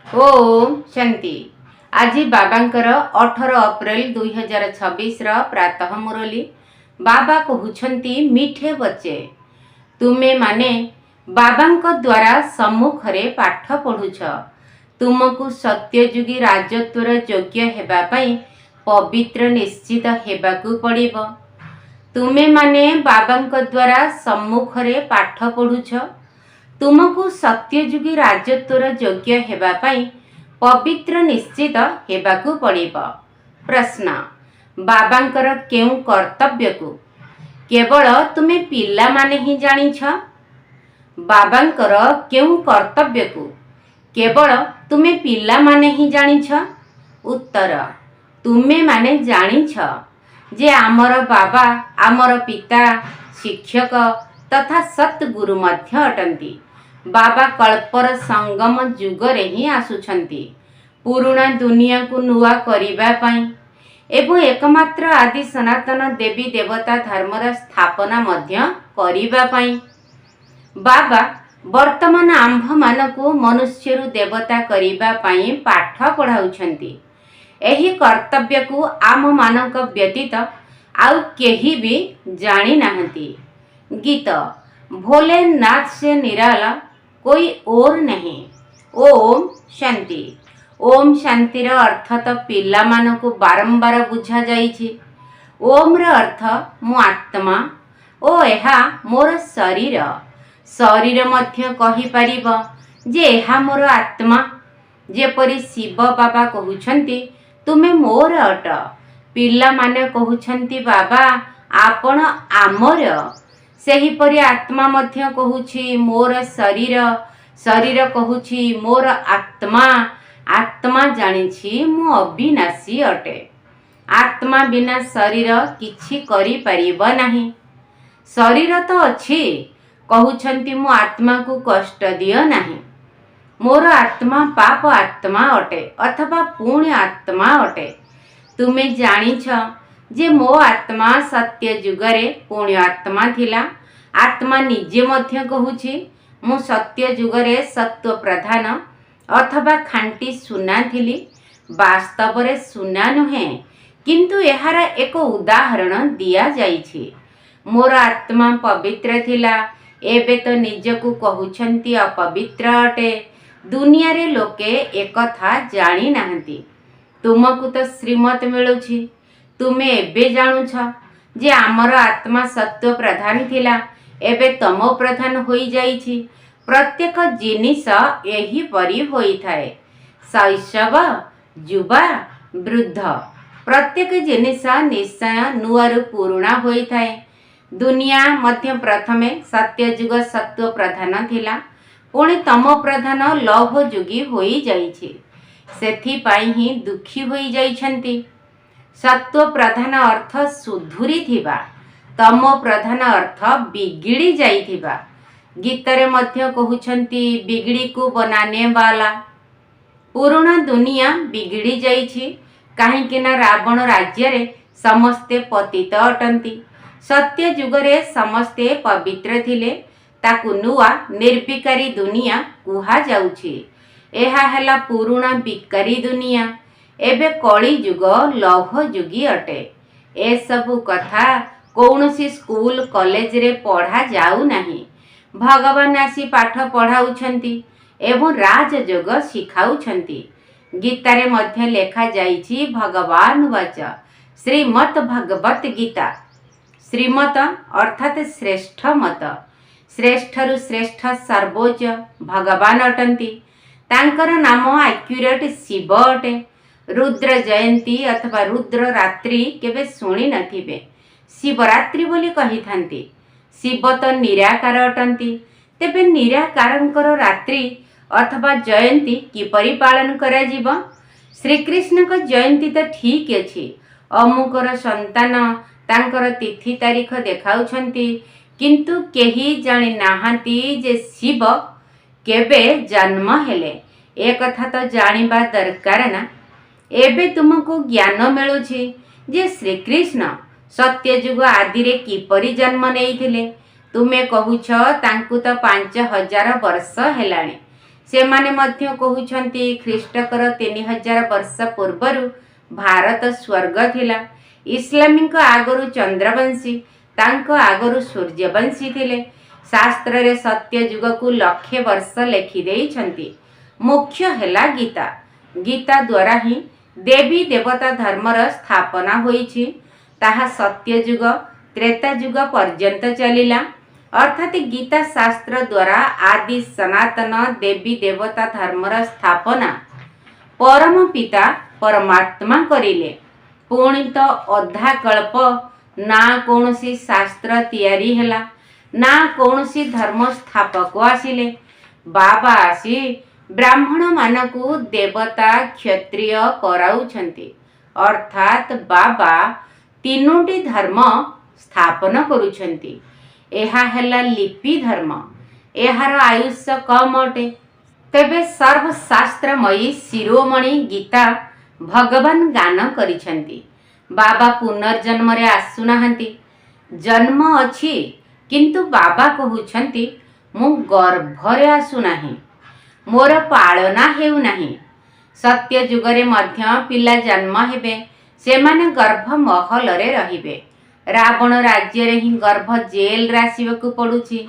ओम शांति। आज बाबांकर 18 अप्रैल 2026 प्रातः मुरली। बाबा कहउछंती मीठे बच्चे तुमे माने बाबांक द्वारा सम्मुख रे पाठ पढ़ुछ। तुमको सत्ययुगी राजत्वर योग्य हेबा पई पवित्र निश्चित हेबाकू पड़िबो। तुमे माने बाबांक द्वारा सम्मुख रे पाठ पढ़ुछ। तुमको सत्ययुगी राजत्वर योग्य हेबा पई पवित्र निश्चित हेबाकू पड़िबो। प्रश्न, बाबांकर केउ कर्तव्य को केवल तुमे पिला माने ही जानिछ? बाबांकर केउ कर्तव्य को केवल तुमे पिला माने ही जानिछ? उत्तर, तुमे माने जानिछ जे आमर बाबा आमर पिता शिक्षक तथा सतगुरु मध्य अटंती। बाबा कल्पर संगम जुगरे ही आसुछंती पुराणा दुनिया को नुआ करिबा पई एवं एकमात्र आदि सनातन देवी देवता धर्मर स्थापना मध्य करिबा पई। बाबा वर्तमान आंभ मानकु मनुष्यरु देवता करिबा पई पाठ पढ़ाउछंती। एही कर्तव्य को आम मानक व्यतीत आउ केही भी जानी नाहंती। गीत भोलेनाथ से निराला कोई और नहीं। ओम शांति। ओम शांतिर अर्थ तो पिला मानकु बारंबार बुझा जाइछि। ओम र अर्थ मु आत्मा ओ एहा मोर शरीर। शरीर मध्य कहि परिबो जे एहा मोर आत्मा। जेपरि शिव बाबा कहउछंती तुमे मोर अट। पिला माने कहउछंती बाबा आपण आमर। सेही परि आत्मा मध्य कहूछि मोर शरीर। शरीर कहूछि मोर आत्मा। आत्मा जानिछि मु अविनाशी अटे। आत्मा बिना शरीर किछि करि परिब नाही। शरीर तो अछि कहउछंती मु आत्मा को कष्ट दियो नाही। मोर आत्मा पाप आत्मा अटे अथवा पुण्य आत्मा अटे। तुमे जानिछ जे मो आत्मा सत्य जुगरे पुण्य आत्मा थिला। आत्मा निजे मध्य कहूछि मु सत्य जुगरे सत्व प्रधान अथवा खांटी सुना थिली। वास्तव रे सुना नुहे किंतु एहार एक उदाहरण दिया जाइछि। मोर आत्मा पवित्र थिला एबे तो निजकु कहउछंती अपवित्र अटे। दुनिया रे लोके एकथा जानी नाहंती। तुमको तो श्रीमत मिलुछि। तुमे एबे जानुछ जे आमर आत्मा सत्व प्रधान थिला एबे तमो प्रधान होई जाइछि। प्रत्येक जिनिस एही परि होई थाए। शैशव युवा वृद्ध प्रत्येक जिनिस निश्चय नुआरु पुरुणा होई थाए। दुनिया मध्य प्रथमे सत्ययुग सत्व प्रधान थिला पुणी तमो प्रधान लौह युगी होई जाइछि। सेथि पाई ही दुखी होई जाइछंती। सत्व प्रधान अर्थ सुधुरी थिबा, तमो प्रधान अर्थ बिगिड़ी जाइथिबा। गीतरे मध्य कहउछंती बिगड़ी को बनाने वाला। पुराणा दुनिया बिगिड़ी जाइछि काहेकि ना रावण राज्य रे समस्ते पतित अटंती। सत्य जुगरे समस्ते पवित्र थिले। ताकु नुआ निर्विकारी दुनिया कुहा जाउछि। एहा हेला पुराणा बिकारी दुनिया। एबे कली जुग लौह युगी अटे। ए सबु कथा कौनसी स्कूल कॉलेज रे पढ़ा जाऊ नाही। भगवान आसी पाठ पढ़ाउछंती एवं राजयोग शिखाउछंती। गीतारे मध्य लेखा जाइछि भगवान वाच श्रीमद् भगवत गीता। श्रीमत अर्थात श्रेष्ठ मत। श्रेष्ठरु श्रेष्ठ सर्वोच्च भगवान अटंती। तांकर नाम एक्यूरेट शिव अटे। रुद्र जयंती अथवा रुद्र रात्रि केबे सुनी नथिबे। शिवरात्रि बोली कही थांती। शिव तो निराकार अटंती। तेबे निराकारंकर रात्रि अथवा जयंती किपरि पालन करा जीव? श्री कृष्ण को जयंती तो ठीक अछि। अमुकर संतान तांकर तिथि तारीख देखाउछंती किंतु केही जानि नाहांती जे शिव केबे जन्म हेले। ए कथा तो जानिबा दरकार ना। एबे तुमको ज्ञान मिलुछि जे श्री कृष्ण सत्ययुग आदि रे किपरि जन्म नेइथिले। तुमे कहूछ तांकु तो 5000 वर्ष हेलाणी। सेमाने मध्य कहउछंती ख्रीष्टकर 3000 वर्ष पूर्वरु भारत स्वर्ग थिला। इस्लामीक आगरु चंद्रवंशी, तांको आगरु सूर्यवंशी थिले। शास्त्र रे सत्य युग को लक्षे वर्ष लेखि देइछंती। मुख्य हेला गीता। गीता द्वारा ही देवी देवता धर्मर स्थापना होईछि। ताहा सत्य युग त्रेता युग पर्यंत चलिला। अर्थात गीता शास्त्र द्वारा आदि सनातन देवी देवता धर्मर स्थापना परम पिता परमात्मा करिले। पुणी तो अधा कल्प ना कौनसी शास्त्र तैयारी हेला, ना कौनसी धर्म स्थापक आसिले। बाबा आसी ब्राह्मण मानकु देवता क्षत्रिय कराउछंती। अर्थात बाबा तीनोटी धर्म स्थापन करुछंती। एहा हेला लिपि धर्म। एहार आयुष्य कम अटे। तेबे सर्वशास्त्रमयी शिरोमणि गीता भगवान गान करिछंती। बाबा पुनर्जन्म रे आसुनाहांती। जन्म अछि किंतु बाबा कहउछंती मु गर्भरे आसुनाही, मोर पालना हेउ नाही। सत्य जुगरे मध्य पिला जन्म हेबे, सेमाने गर्भ महल रे रहिबे। रावण राज्य रे ही गर्भ जेल रे आसिबाकु पडुछि।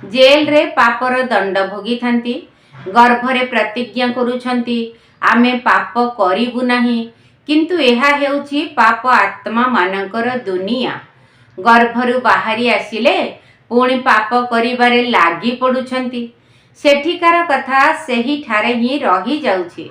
जेल रे पापर दंड भोगी थांती। गर्भरे प्रतिज्ञा करुछंती आमे पाप करिबु नाही, किंतु एहा हेउछि पाप आत्मा मानकर दुनिया। गर्भरु बाहरी आसिले पुणी पाप करिबारे लागि पडुछंती। सेठिकार कथा सेही ठारे ही रही जाउछि।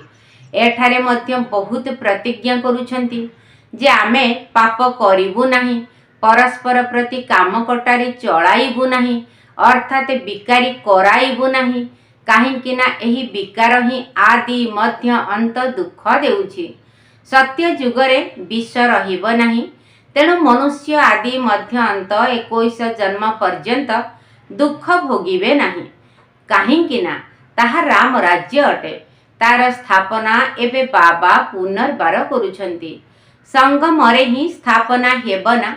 एठारे मध्य बहुत प्रतिज्ञा करुछंती जे आमे पाप करिबु नाही, परस्पर प्रति काम कटारी चलाइबु नाही, अर्थात बिकारी कराइबु नाही। काहींकि ना एही बिकार ही आदि मध्य अंत दुख देउछि। सत्य जुगरे विष रहिब नाही। तेणु मनुष्य आदि मध्य अंत 21 जन्म पर्यंत दुख भोगिबे नाही। काहींकि ना ताहा राम राज्य अटे। तार स्थापना एबे बाबा पुनर्बार करुछंती। संगमरे ही स्थापना हेबना।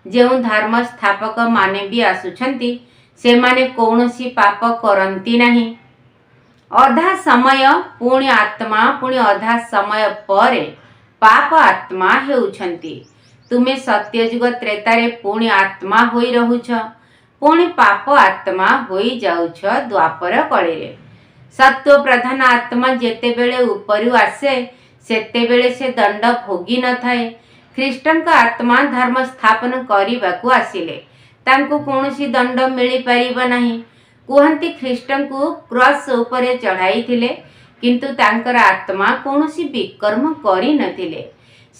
जेउ धर्म स्थापक माने भी आसुछंती सेमाने कौनसी पाप करंती नाही। अधा समय पुणी आत्मा, पुणी अधा समय परे पाप आत्मा हेउछंती। तुमे सत्ययुग त्रेतारे पुणी आत्मा होई रहुछ, पुणी पाप आत्मा होई जाउछ द्वापर कळिरे। सत्व प्रधान आत्मा जेतेबेले उपरु आसे सेतेबेले से दंड भोगी न थाए। ख्रीष्टंक आत्मा धर्म स्थापन करिबाकु आसिले तांको कौनसी दंड मिली परिबा नाही। कुहंती ख्रीष्टंकु क्रॉस उपरे चढ़ाई थिले, किंतु तांकर आत्मा कौनसी विकर्म करि नथिले।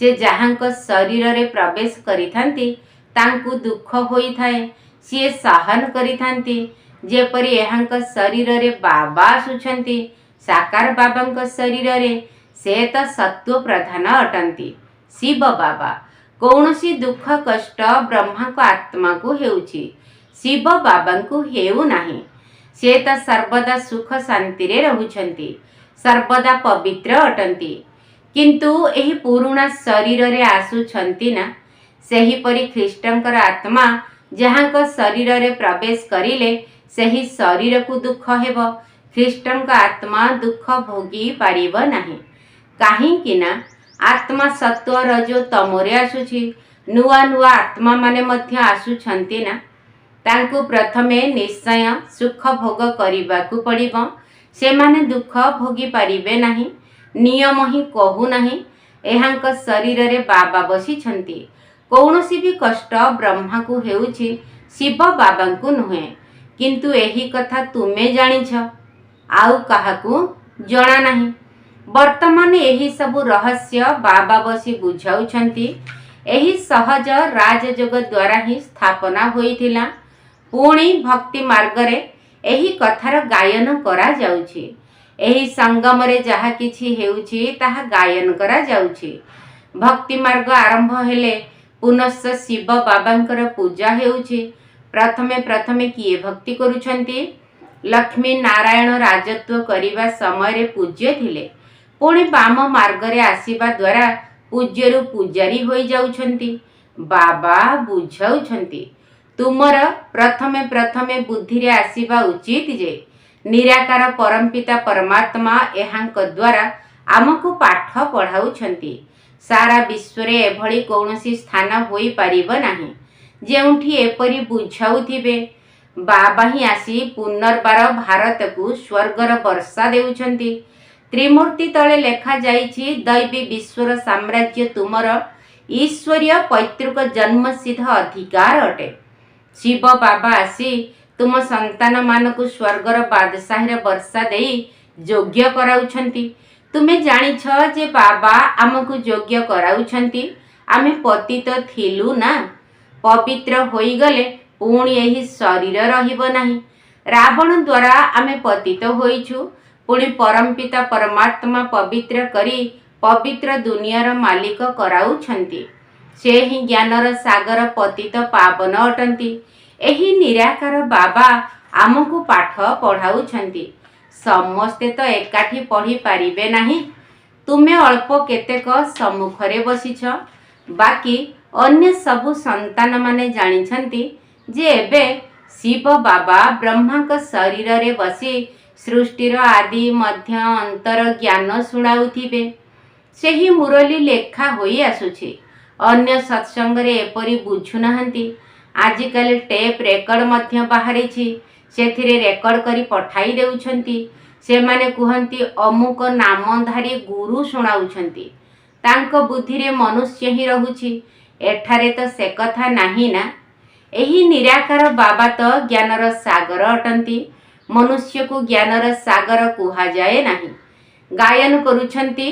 से जहांक शरीर रे प्रवेश करिथांती तांकु दुख होई थाए, सिए सहन करिथांती। जेपरि एहांक शरीर रे बाबा आसुछंती, साकार बाबांक शरीर रे से तो सत्व प्रधान अटंती। शिव बाबा कौनसी दुख कष्ट ब्रह्मा को आत्मा को हेउछि, शिव बाबा को हेउ नाही। से तो सर्वदा सुख शांति रे रहुछंती, सर्वदा पवित्र अटंती। किंतु एही पुरुणा शरीर रे आसुछंती ना। सेही परि ख्रीष्टंकर आत्मा जहांक शरीर रे प्रवेश करिले सेही शरीर को दुख हेब। ख्रीष्टंक आत्मा दुख भोगी पारिब नाही। काहींकि ना आत्मा सत्व रजो तमोरे आसुछि। नुआ नुआ आत्मा माने मध्य आसुछंती ना। तांकु प्रथमे निश्चय सुख भोग करिबाकु पड़िबो। सेमाने दुख भोगी पारिबे नाही। नियम ही कहू नाही। एहांक शरीर रे बाबा बसिछंती। कौनसी भी कष्ट ब्रह्मा को हेउछि, शिव बाबा को नुहे। किंतु एही कथा तुमे जानिछ, आउ काहाकू जणा नाही। वर्तमान एही सबु रहस्य बाबा बसी बुझाउछंती। एही सहज राजयोग द्वारा ही स्थापना होइथिला। पुणी भक्ति मार्ग रे एही कथार गायन करा जाउछि। एही संगम रे जहा किछि हेउछि ताहा गायन करा जाउछि। भक्ति मार्ग आरंभ हेले पुनश्च शिव बाबांकर पूजा हेउछि। प्रथमे प्रथमे किए भक्ति करुछंती? लक्ष्मी नारायण राजत्व करिबा समय रे पूज्य थिले। पुणी बाम मार्ग रे आसीबा द्वारा पूज्यरु पूजारी होई जाउछंती। बाबा बुझाउछंती तुमर प्रथमे प्रथमे बुद्धि रे आसीबा उचित जे निराकार परमपिता परमात्मा एहांक द्वारा आमको पाठ पढ़ाउछंती। सारा विश्व रे एभली कौनसी स्थान होई पारिबो नाही जेउठी एपरी बुझाउथिबे बाबा ही आसी पुनर्बार भारत को स्वर्गर वर्षा देउछंती। त्रिमूर्ति तले लेखा जाइछि दैवी विश्वर साम्राज्य तुमर ईश्वरीय पैतृक जन्म सिद्ध अधिकार अटे। शिव बाबा आसी तुम संतान मानकु स्वर्गर बादशाहीर वर्षा देई योग्य कराउछंती। तुमे जानिछ जे बाबा आमको योग्य कराउछंती। आमे पतित थिलु ना, पवित्र होई गले पुणी एही शरीर रहिबो नाही। रावण द्वारा आमे पतित होइछु, पुणी परमपिता परमात्मा पवित्र करी पवित्र दुनियार मालिक कराउछंती। से ही ज्ञानर सागर पतित पावन अटंती। एही निराकार बाबा आमको पाठ पढ़ाउछंती। समस्ते तो एकाठी पढ़ी पारिबे नाही। तुमे अल्प केतेक सम्मुखरे बसिछ, बाकी अन्य सबु संतान माने जानिछंती जे एबे शिव बाबा ब्रह्मा का शरीर रे बसी सृष्टिर आदि मध्य अंतर ज्ञान सुनाउथिबे। सेही मुरली लेखा होई आसुछि। अन्य सत्संग रे एपरी बुझु नाहंती। आजिकल टेप रेकर्ड मध्य बाहरिछि, सेथिरे रेकर्ड करी पठाई देउछंती। से माने कुहंती अमुक नामधारी गुरु सुनाउछंती। तांको बुद्धि रे मनुष्य ही रहुछि। एठारे तो से कथा नाही ना। एही निराकार बाबा तो ज्ञानर सागर अटंती। मनुष्य को ज्ञानर सागर कुहा जाए नाही। गायन करुछंती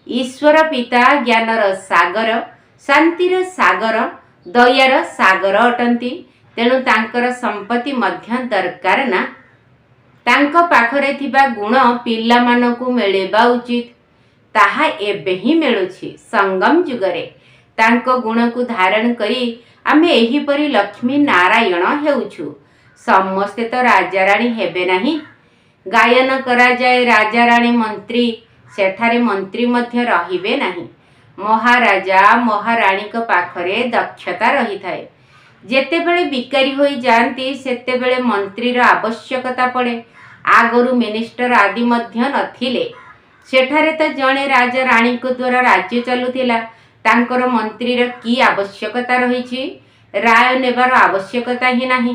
ईश्वर पिता ज्ञानर सागर, शांतिर सागर, दयार सागर अटंती। तेणु तांकर संपत्ति मध्य दरकार ना। तांको पाखरे थिबा गुण पिल्ला मानकु मिलिबा उचित। ताहा एबे ही मिलुछि संगम जुगरे। तांको गुण को धारण करी आमे एही परी लक्ष्मी नारायण हेउछु। समस्ते तो राजा राणी हेबे नाही। गायन करा जाए राजा राणी मंत्री, सेठारे मंत्री मध्य रहिबे नाही। महाराजा महाराणी को पाखरे दक्षता रही थाए। जेतेबेले बिकारी होई जानती सेतेबेले मंत्रीर आवश्यकता पड़े। आगरु मिनिस्टर आदि मध्य नथिले। सेठारे तो जणे राजा राणी को द्वारा राज्य चलुथिला। तांकर मंत्रीर की आवश्यकता रहिछि? राय नेबार आवश्यकता ही नाही,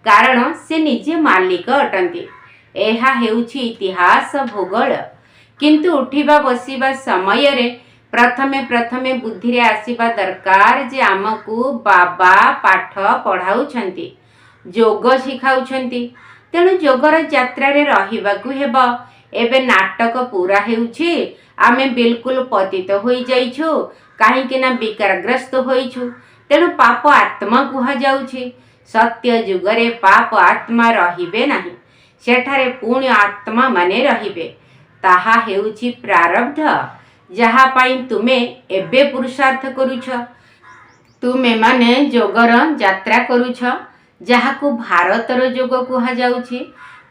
कारण से निजे मालिक अटंती। एहा हेउछि इतिहास भूगोल। किंतु उठिबा बसिबा समय रे प्रथमे प्रथमे बुद्धि रे आसीबा दरकार जे आमकु बाबा पाठ पढ़ाउछंती, जोग शिखाउछंती। तेणु जोगर यात्रा रे रहिबाकु हेबो। एबे नाटक पूरा हेउछि। आमे बिल्कुल पतित होई जाइछु, काहेकि ना विकारग्रस्त होइछु। तेणु पाप आत्मा कुहा जाउछि। सत्य जुगरे पाप आत्मा रहिबे नाही। सेठारे पुण्य आत्मा माने रहिबे। ताहा हेउछि प्रारब्ध, जहा पाई तुमे एबे पुरुषार्थ करुछ। तुमे माने जोगर यात्रा करुछ, जहाकु भारतर जोग कुहा जाउछि।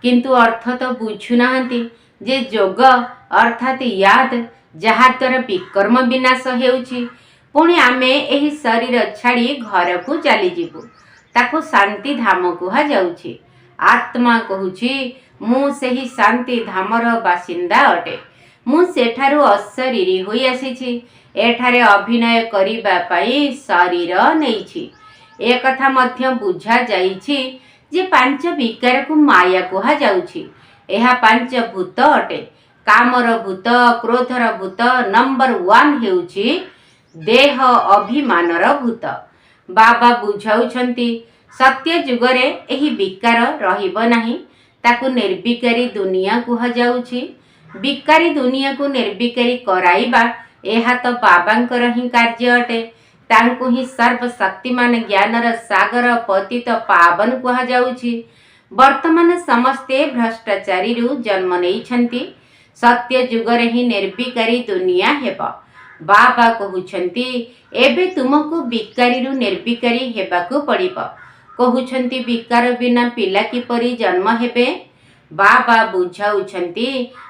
किंतु अर्थ तो बुझु नाहंती जे जोग अर्थात याद, जहा द्वारा विकर्म विनाश हेउछि। पुणी आमे एही शरीर छाड़ी घर को चली जीवु, ताको शांति धाम कुहा जाउछि। आत्मा कहुछि मु सेही शांति धामर बासिंदा अटे। मु सेठारु अशरीरी होई आसीछि। एठारे अभिनय करिबा पाई शरीर नेइछि। ए कथा मध्य बुझा जाइछि जे पांच विकार को माया कुहा जाउछि। एहा पांच भूत अटे। कामर भूत, क्रोधर भूत, नंबर 1 हेउछि देह अभिमानर भूत। बाबा बुझाउछंती सत्य जुगरे एही विकार रहिबो नाही। ताकु निर्विकारी दुनिया कुहा जाउछि। विकारी दुनिया को निर्विकारी कराइबा एहा तो बाबांकर ही कार्य अटे। तांकु ही सर्वशक्तिमान ज्ञानर सागर पतित पावन कुहा जाउछि। वर्तमान समस्ते भ्रष्टाचारी जन्म नेइछंती। सत्य जुगरे ही निर्विकारी दुनिया हेबो। बाबा कहुछंती एबे तुमको विकारी निर्विकारी हेबाकु पड़िबो। कहुछंती विकार बिना पिला किपरि जन्म हेबे। बाबा बुझाउछंती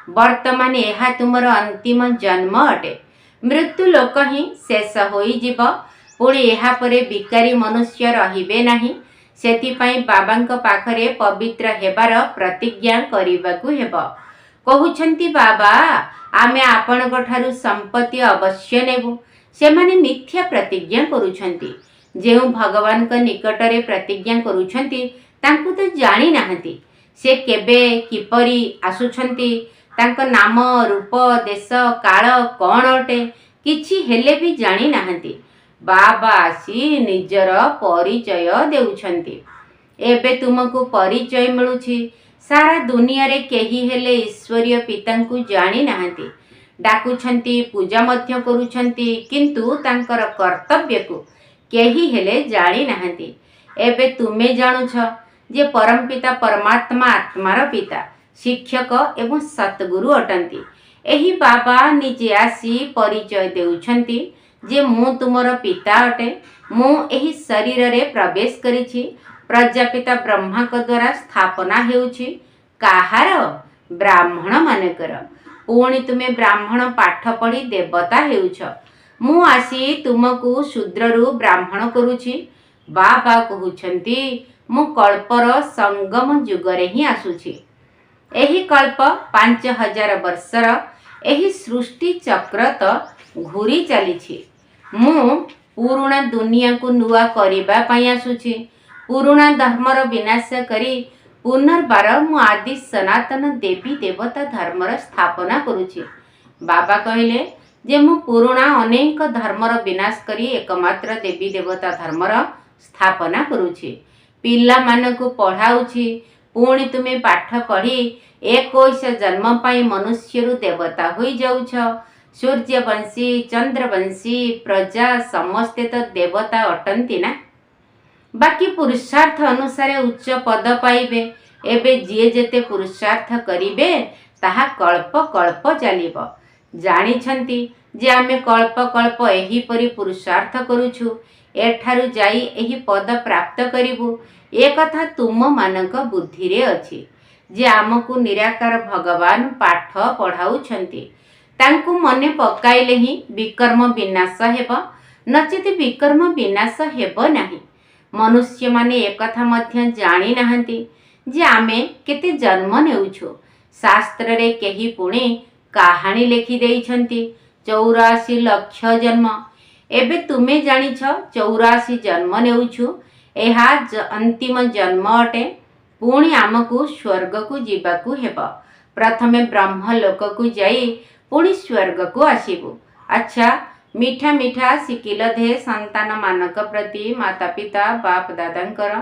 वर्तमान एहा तुमर अंतिम जन्म अटे। मृत्यु लोक ही शेष होई जीव। पुणी एहा परे विकारी मनुष्य रहिबे नाही। सेथिपाई बाबांक पाखरे पवित्र हेबार प्रतिज्ञा करिबाकु हेब। कहउछंती बाबा आमे आपणक ठारू संपत्ति अवश्य नेबु। सेमाने मिथ्या प्रतिज्ञा करूछंती। जेउ भगवान का निकटरे प्रतिज्ञा करूछंती तांकु तो जानी नाहंती से केबे किपरि आसुछंती, तांको नाम रूप देश काल कौन अटे किछि हेले भी जानी नाहंती। बाबा आसी निजर परिचय देउछंती। एबे तुमको परिचय मिलुछि। सारा दुनिया रे केही हेले ईश्वरीय पितांकु जानी नाहंती। डाकुछंती, पूजा मध्य करूछंती, किंतु तांकर कर्तव्य को केही हेले जानी नाहंती। एबे तुमे जानुछ जे परमपिता परमात्मा आत्मार पिता, शिक्षक एवं सतगुरु अटंती। एही बाबा निजे आसी परिचय देउछंती जे मु तुमर पिता अटे। मु एही शरीर रे प्रवेश करिछि। प्रजापिता ब्रह्मा को द्वारा स्थापना हेउछि काहार? ब्राह्मण मानकर। पुणी तुमे ब्राह्मण पाठ पढ़ी देवता हेउछ। मु आसी तुमको शूद्ररु ब्राह्मण करूछि। बाबा कहउछंती मु कल्पर संगम जुगरे ही आसुछि। एही कल्प 5000 वर्षर एही सृष्टि चक्र तो घूरी चलीछि। मु पुराणा दुनिया को नुआ करिबा पई आसुछि। पुराणा धर्मर विनाश करी पुनर्बार मु आदि सनातन देवी देवता धर्मर स्थापना करूछि। बाबा कहले जे मु पुराणा अनेक धर्मर विनाश करी एकमात्र देवी देवता धर्मर स्थापना करूछि। पिला मानकु पढ़ाउछि। पुणी तुमे पाठ पढ़ी 21 जन्म पाई मनुष्यरु देवता होई जाउछ। सूर्यवंशी चंद्रवंशी प्रजा समस्ते तो देवता अटंती ना। बाकी पुरुषार्थ अनुसार उच्च पद पाइबे। एबे जिए जेते पुरुषार्थ करिबे ताहा कल्प कल्प चलिब। जानिछंती जे आमे कल्प कल्प एही परि पुरुषार्थ करूछु। एठारु जाई एही पद प्राप्त करिबु ए कथा तुम मानक बुद्धि रे अछि। जे आमको निराकार भगवान पाठ पढ़ाउछंती तांकु मने पकाइले ही विकर्म विनाश हेब, नचेत विकर्म विनाश हेब नाही। मनुष्य माने एकथा मध्य जानी नाहंती जे आमे केते जन्म नेउछु। शास्त्र रे केही पुणे कहानी लेखि देइछंती 84 लाख जन्म। एबे तुमे जानिछ 84 जन्म नेउछु। एहा अंतिम जन्म अटे। पुणी आमको स्वर्ग को जीवाकू हेब। प्रथमे ब्रह्म लोक को जाई पुणी स्वर्ग को आसीबु। अच्छा मीठा मीठा शिकिल दे संतान मानक प्रति माता पिता बाप दादांकर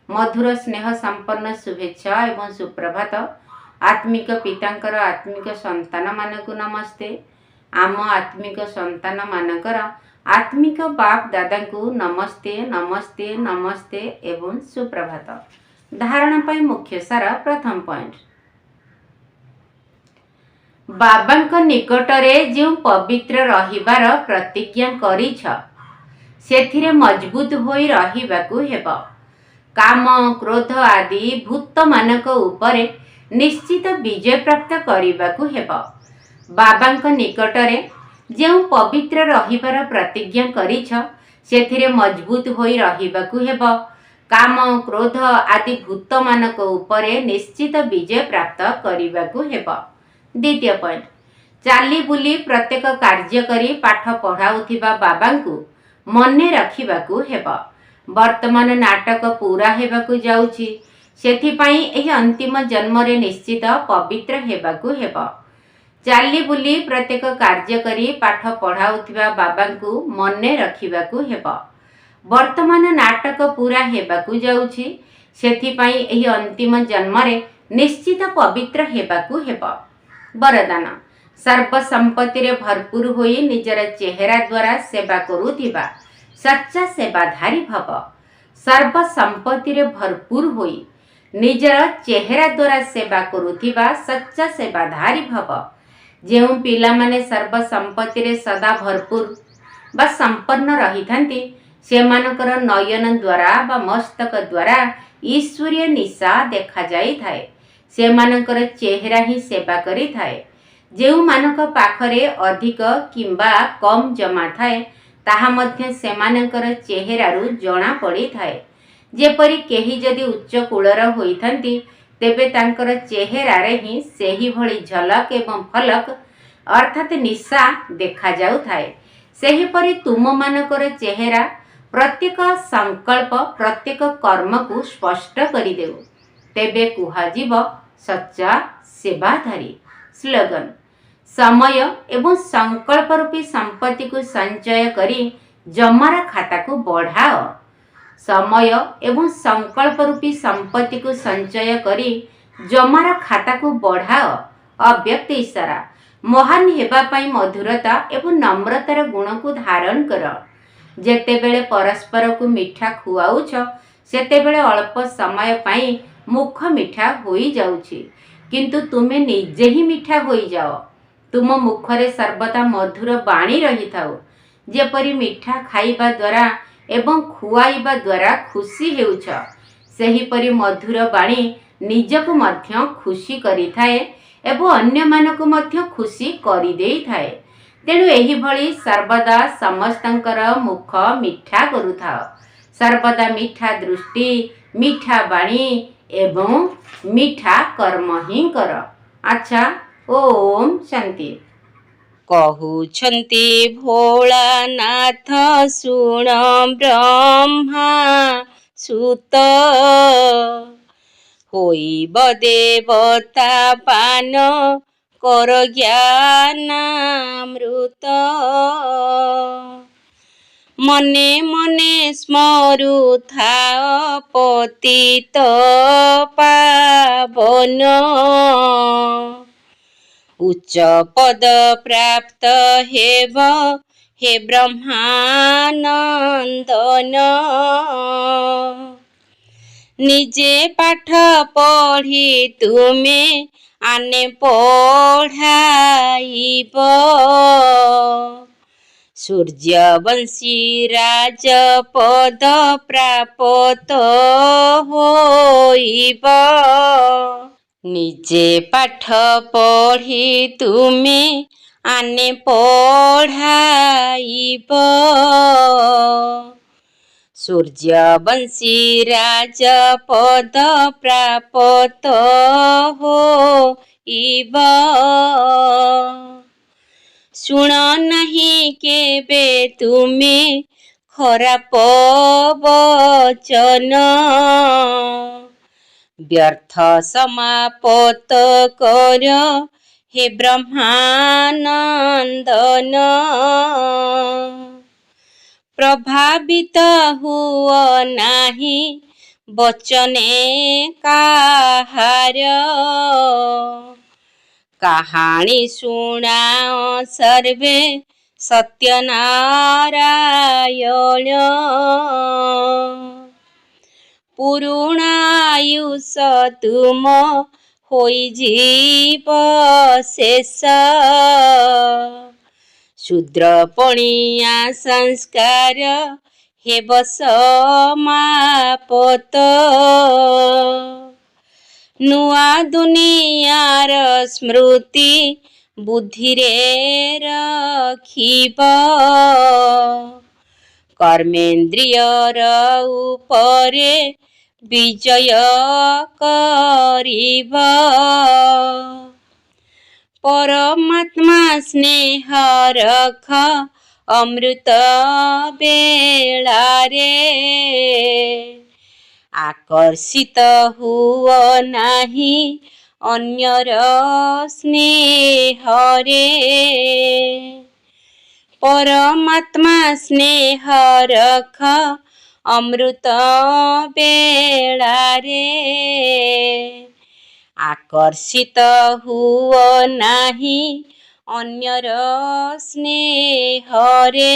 मधुर स्नेह संपन्न शुभेच्छा एवं सुप्रभात। आत्मिक पितांकर आत्मिक संतान मानकु नमस्ते। आम आत्मिक संतान मानकर आत्मिक बाप दादांकु नमस्ते नमस्ते नमस्ते एवं सुप्रभात। धारणा पाई मुख्य सार प्रथम पॉइंट। बाबांक निकटरे जो पवित्र रहिबार प्रतिज्ञा करिछ सेथिरे मजबूत होई रहिबाकू हेब। काम क्रोध आदि भूत मानक उपरे निश्चित विजय प्राप्त करिबाकू हेब। बाबांक निकटरे जो पवित्र रहिबार प्रतिज्ञा करिछ सेथिरे मजबूत होई रहिबाकू हेब। काम क्रोध आदि भूत मानक उपरे निश्चित विजय प्राप्त करिबाकू हेब। द्वितीय पॉइंट, चाली बुली प्रत्येक कार्य करी पाठ पढ़ाउथिबा बाबांकु मने रखिबाकू हेब। वर्तमान नाटक पूरा हेबाकू जाउछि, सेथिपाई एही अंतिम जन्म रे निश्चित पवित्र हेबाकू हेब। चाली बुली प्रत्येक कार्य करी पाठ पढ़ाउथिबा बाबांकु मने रखिबाकू हेब। वर्तमान नाटक पूरा हेबाकू जाउछि, सेथिपाई एही अंतिम जन्म रे निश्चित पवित्र हेबाकू हेब। वरदान, सर्व संपत्ति रे भरपूर होई निजर चेहरा द्वारा सेवा करुथिबा सच्चा सेवाधारी भव। सर्व संपत्ति रे भरपूर होई निजर चेहरा द्वारा सेवा करुथिबा सच्चा सेवाधारी भव। जेउ पिला माने सर्व संपत्ति रे सदा भरपूर बा संपन्न रहिथांती सेमानकर नयन द्वारा बा मस्तक द्वारा ईश्वरीय निशा देखा जाई थाए। सेमानकर चेहरा ही सेवा करी थाए। जेउ मानक पाखरे अधिक किंबा कम जमा थाए ताहा मध्य सेमानकर चेहरारु जना पड़ी थाए। ଯେପରି କେହି ଯଦି ଉଚ୍ଚ କୂଳର ହୋଇଥାନ୍ତି ତେବେ ତାଙ୍କର ଚେହେରାରେ ହିଁ ସେହିଭଳି ଝଲକ ଏବଂ ଫଲକ ଅର୍ଥାତ୍ ନିଶା ଦେଖାଯାଉଥାଏ। ସେହିପରି ତୁମମାନଙ୍କର ଚେହେରା ପ୍ରତ୍ୟେକ ସଂକଳ୍ପ ପ୍ରତ୍ୟେକ କର୍ମକୁ ସ୍ପଷ୍ଟ କରିଦେଉ। ତେବେ କୁହାଯିବ ସଚ୍ଚା ସେବାଧାରୀ। ସ୍ଲୋଗାନ: ସମୟ ଏବଂ ସଂକଳ୍ପ ରୂପୀ ସମ୍ପତ୍ତିକୁ ସଞ୍ଚୟ କରି ଜମାର ଖାତାକୁ ବଢ଼ାଅ। ସମୟ ଏବଂ ସଂକଳ୍ପ ରୂପୀ ସମ୍ପତ୍ତିକୁ ସଞ୍ଚୟ କରି ଜମାର ଖାତାକୁ ବଢ଼ାଅ। ଅବ୍ୟକ୍ତ ଇଶାରା: ମହାନ ହେବା ପାଇଁ ମଧୁରତା ଏବଂ ନମ୍ରତାର ଗୁଣକୁ ଧାରଣ କର। ଯେତେବେଳେ ପରସ୍ପରକୁ ମିଠା ଖୁଆଉଛ ସେତେବେଳେ ଅଳ୍ପ ସମୟ ପାଇଁ ମୁଖ ମିଠା ହୋଇଯାଉଛି, କିନ୍ତୁ ତୁମେ ନିଜେ ହିଁ ମିଠା ହୋଇଯାଅ। ତୁମ ମୁଖରେ ସର୍ବଦା ମଧୁର ବାଣୀ ରହିଥାଉ। ଯେପରି ମିଠା ଖାଇବା ଦ୍ୱାରା ଏବଂ ଖୁଆଇବା ଦ୍ୱାରା ଖୁସି ହେଉଛ, ସେହିପରି ମଧୁର ବାଣୀ ନିଜକୁ ମଧ୍ୟ ଖୁସି କରିଥାଏ ଏବଂ ଅନ୍ୟମାନଙ୍କୁ ମଧ୍ୟ ଖୁସି କରିଦେଇଥାଏ। ତେଣୁ ଏହିଭଳି ସର୍ବଦା ସମସ୍ତଙ୍କର ମୁଖ ମିଠା କରୁଥାଅ। ସର୍ବଦା ମିଠା ଦୃଷ୍ଟି, ମିଠା ବାଣୀ ଏବଂ ମିଠା କର୍ମ ହିଁ କର। ଆଚ୍ଛା, ଓମ୍ ଶାନ୍ତି। କହୁଛନ୍ତି ଭୋଳାନାଥ ଶୁଣ ବ୍ରହ୍ମା ସୁତ, ହୋଇବ ଦେବତା ପାନ କର ଜ୍ଞାନାମୃତ। ମନେ ମନେ ସ୍ମରୁଥାଅ ପତିତ ପାବନ, ଉଚ୍ଚ ପଦ ପ୍ରାପ୍ତ ହେବ ହେ ବ୍ରହ୍ମାନନ୍ଦନ। ନିଜେ ପାଠ ପଢ଼ି ତୁମେ ଆନେ ପଢ଼ାଇବ, ସୂର୍ଯ୍ୟବଂଶୀ ରାଜପଦ ପ୍ରାପ୍ତ ହୋଇବ। ନିଜେ ପାଠ ପଢ଼ି ତୁମେ ଆନେ ପଢ଼ାଇବ, ସୂର୍ଯ୍ୟବଂଶୀ ରାଜପଦ ପ୍ରାପ୍ତ ହୋଇବ। ଶୁଣ ନାହିଁ କେବେ ତୁମେ ଖରାପ ବଚନ, ବ୍ୟର୍ଥ ସମାପତ କର ହେ ବ୍ରହ୍ମାନନ୍ଦନ। ପ୍ରଭାବିତ ହୁଅ ନାହିଁ ବଚନେ କାହାର, କାହାଣୀ ଶୁଣାଅ ସର୍ବେ ସତ୍ୟନାରାୟଣ। ପୁରୁଣାୟୁଷ ତୁମ ହୋଇଯିବ ଶେଷ, ଶୂଦ୍ର ପଣିଆ ସଂସ୍କାର ହେବ ସମାପତ। ନୂଆ ଦୁନିଆର ସ୍ମୃତି ବୁଦ୍ଧିରେ ରଖିବ, କର୍ମେନ୍ଦ୍ରିୟର ଉପରେ ବିଜୟ କରିବ। ପରମାତ୍ମା ସ୍ନେହ ରଖ ଅମୃତ ବେଳାରେ, ଆକର୍ଷିତ ହୁଅ ନାହିଁ ଅନ୍ୟର ସ୍ନେହରେ। ପରମାତ୍ମା ସ୍ନେହ ରଖ ଅମୃତ ବେଳାରେ, ଆକର୍ଷିତ ହୁଅ ନାହିଁ ଅନ୍ୟର ସ୍ନେହରେ।